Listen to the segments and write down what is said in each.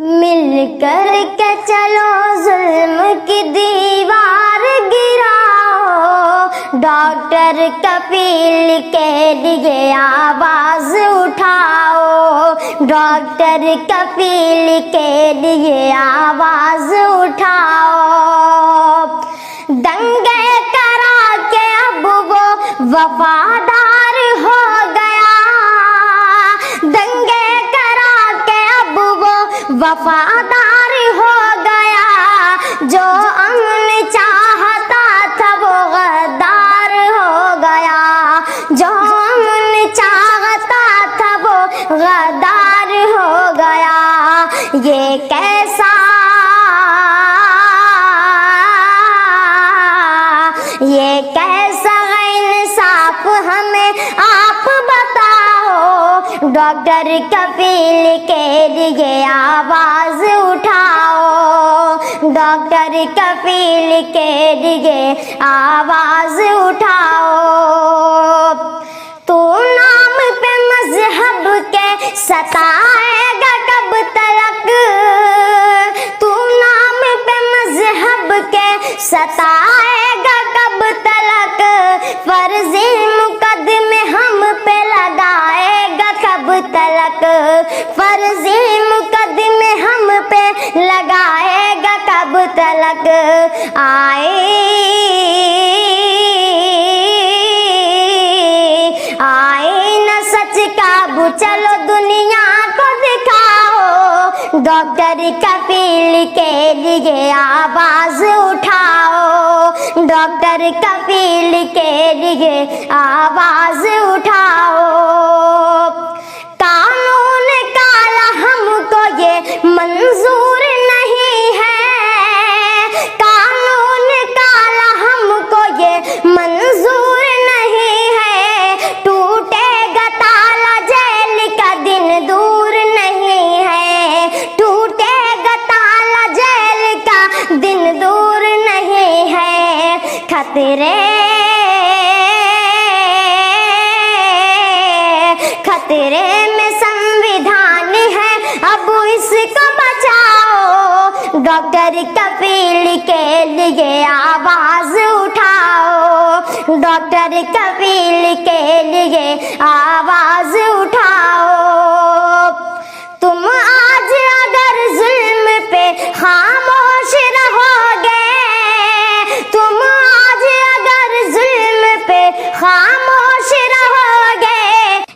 मिल कर के चलो जुल्म की दीवार गिराओ, डॉक्टर कफील के लिए आवाज उठाओ, डॉक्टर कफील के लिए आवाज उठाओ। दंगे करा के अब वो वफादार हो गया, दंगे करा के अब वो वफादार हो गया, जो अमन चाहता था वो गद्दार हो गया, जो अमन चाहता था वो गद्दार हो गया। ये कैसा इंसाफ हमें आप बताओ, डॉक्टर कफील के लिए आवाज उठाओ, डॉक्टर कफील के लिए आवाज उठाओ। तू नाम पे मजहब के सताएगा कब तक, तू नाम पे मजहब के सताएगा कब तक, फर्जी मुकदमे हम पे लगाएगा कब तक, फर्जी मुकदमे हम पे लगाएगा कब तक। आए न सच काबू, चलो दुनिया को दिखाओ, डॉक्टर कफील के लिए आवाज उठाओ, डॉक्टर कफील के लिए आवाज उठाओ। कानून काला हमको ये मंजूर नहीं है, कानून काला हमको ये मंजूर नहीं है, टूटेगा ताला जेल का दिन दूर नहीं है, टूटेगा ताला जेल का दिन दूर नहीं है। खतरे में संविधान है, अब इसको बचाओ, डॉक्टर कफील के लिए आवाज उठाओ, डॉक्टर कफील के लिए आवाज उठाओ। तुम आज अगर जुल्म पे खामोश रहोगे, तुम आज अगर जुल्म पे खामोश रहोगे,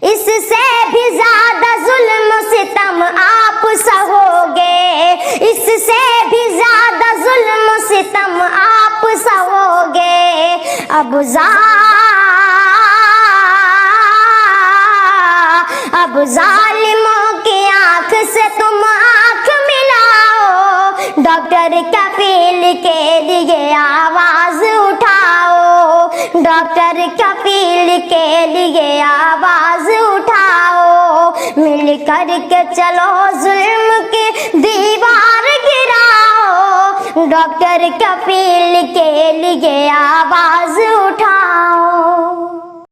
इससे भी ज्यादा जुल्म सितम आप सहोगे, इससे भी ज्यादा जुल्म सितम आप सहोगे। अब जालिमों की आंख से तुम आंख मिलाओ, डॉक्टर कफील के लिए आवाज उठाओ, डॉक्टर कफील के लिए आवाज उठाओ। मिल कर के चलो जुल्म की दीवार गिराओ, डॉक्टर कफील के लिए आवाज उठाओ।